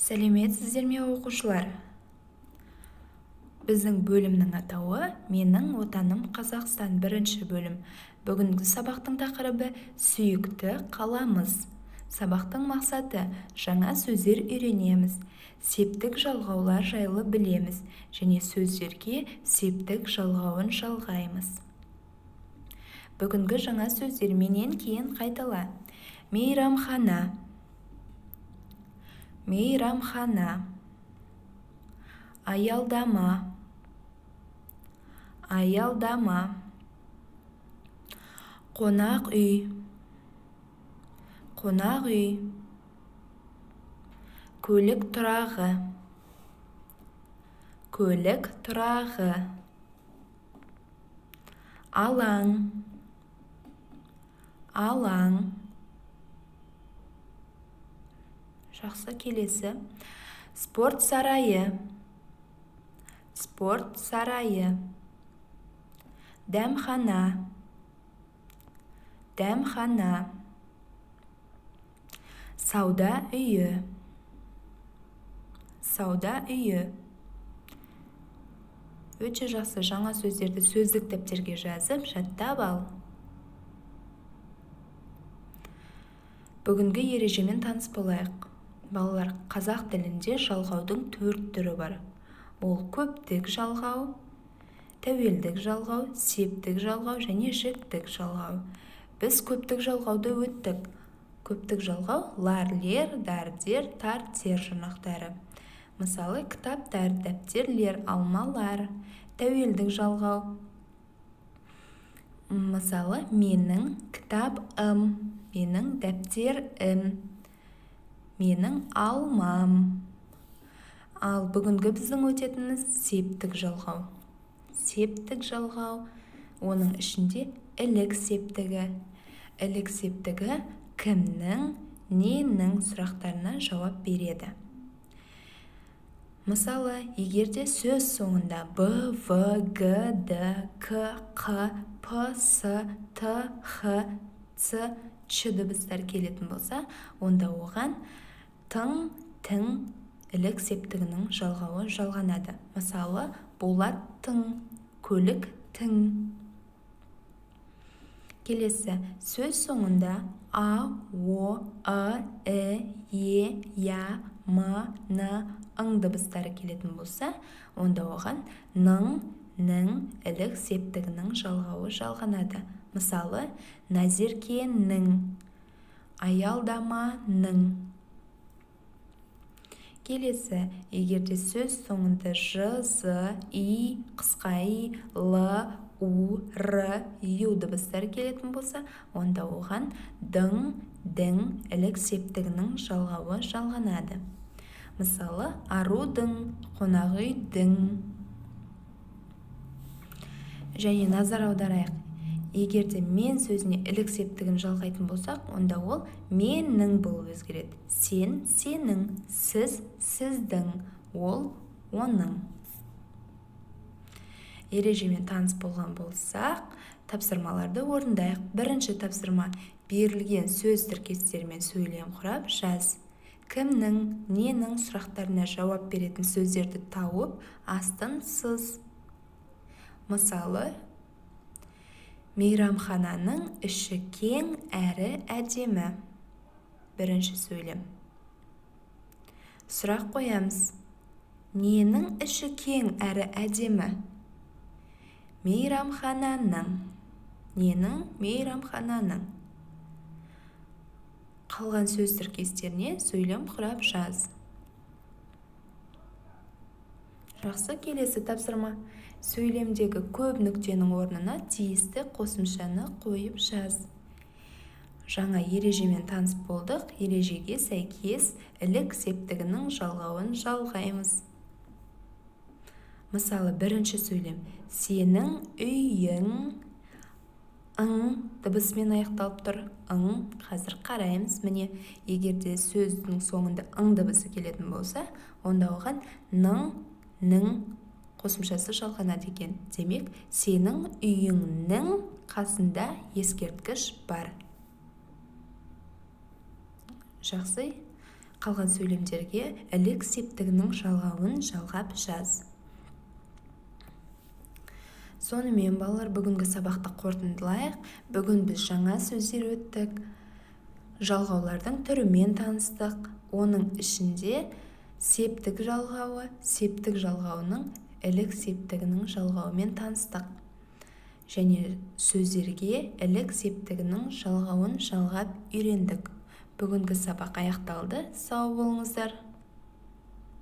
Сәлеметсіздер ме оқушылар? Біздің бөлімнің атауы «Менің отаным Қазақстан» бірінші бөлім. Бүгінгі сабақтың тақырыбы «Сүйікті қаламыз». Сабақтың мақсаты жаңа сөздер үйренеміз, септік жалғаулар жайлы білеміз және сөздерге септік жалғауын жалғаймыз. Бүгінгі жаңа сөздер менен кейін қайтала. Мейрамхана, мейрамхана, аялдама, аялдама, қонақ үй, қонақ үй, көлік тұрағы, көлік тұрағы, алаң, алаң. Жақсы, келесі. Спорт сарайы, спорт сарайы, дәмхана, дәмхана, сауда үйі, сауда үйі. Өте жақсы, жаңа сөздерді сөздік дәптерге жазып, жаттап ал. Бүгінгі ережемен таныс болайық. Балалар, қазақ тілінде жалғаудың 4 түрі бар. Ол көптік жалғау, тәуелдік жалғау, септік жалғау және жіктік жалғау. Біз көптік жалғауды өттік. Көптік жалғау лар, лер, дар, дер, тар, тер жұрнақтары. Мысалы, кітаптар, дәптерлер, алмалар. Тәуелдік жалғау. Мысалы, менің кітабым, менің дәптерім, менің алмам. Ал бүгінгі біздің өтетініміз септік жалғау. Септік жалғау, оның ішінде ілік септігі. Ілік септігі кімнің, ненің сұрақтарына жауап береді. Мысалы, егерде сөз соңында Б, В, Г, Д, К, Қ, П, С, Т, Х, Ц, Ч дыбыстар келетін болса, онда оған тың, тің, ілік септігінің жалғауы жалғанады. Мысалы, болат тың, көлік тің. Келесі, сөз соңында А, О, А, Е, Я, М, Н, ың дыбыстары келетін болса, онда оған ның, нің, ілік септігінің жалғауы жалғанады. Мысалы, Назеркенің, аялдаманың. Келесі, егерде сөз соңында Ж, З, И, қысқа И, Л, У, Р, Ю дыбыстары келетін болса, онда оған дың, дің, ілік септігінің жалғауы жалғанады. Мысалы, арудың, қонақ үйдің. Және назар аударайық. Егерде мен сөзіне ілік септігін жалғайтын болсақ, онда ол менің болып өзгереді. Сен, сенің, сіз, сіздің, ол, оның. Ережемен таныс болған болсақ, тапсырмаларды орындайық. Бірінші тапсырма: берілген сөз тіркестерімен сөйлем құрап жаз. Кімнің, ненің сұрақтарына жауап беретін сөздерді тауып, астын сыз. Мысалы, мейрамхананың іші кең әрі әдемі. Бірінші сөйлем. Сұрақ қоямыз. Ненің іші кең әрі әдемі? Мейрамхананың. Ненің? Мейрамхананың. Қалған сөз тіркестеріне сөйлем құрап жаз. Жақсы, келесі тапсырма. Сөйлемдегі көп нүктенің орнына тиісті қосымшаны қойып жаз. Жаңа ережемен таныс болдық. Ережеге сәйкес ілік септігінің жалғауын жалғаймыз. Мысалы, бірінші сөйлем. Сенің үйің, ың дыбысымен аяқталып тұр. Ың, қазір қараймыз. Міне, егерде сөздің соңында ың дыбысы келетін болса, онда оған ның, нің қосымшасы жалғанады екен. Демек, сенің үйіңнің қасында ескерткіш бар. Жақсы. қалған сөйлемдерге ілік септігінің жалғауын жалғап жаз. Сонымен балалар, бүгінгі сабақты қорытындылайық. Бүгін біз жаңа сөздер өттік, жалғаулардың түрімен таныстық. Оның ішінде септік жалғауы, септік жалғауының ілік септігінің жалғауымен таныстық. Және сөздерге ілік септігінің жалғауын жалғап үйрендік. Бүгінгі сабақ аяқталды. Сау болыңыздар.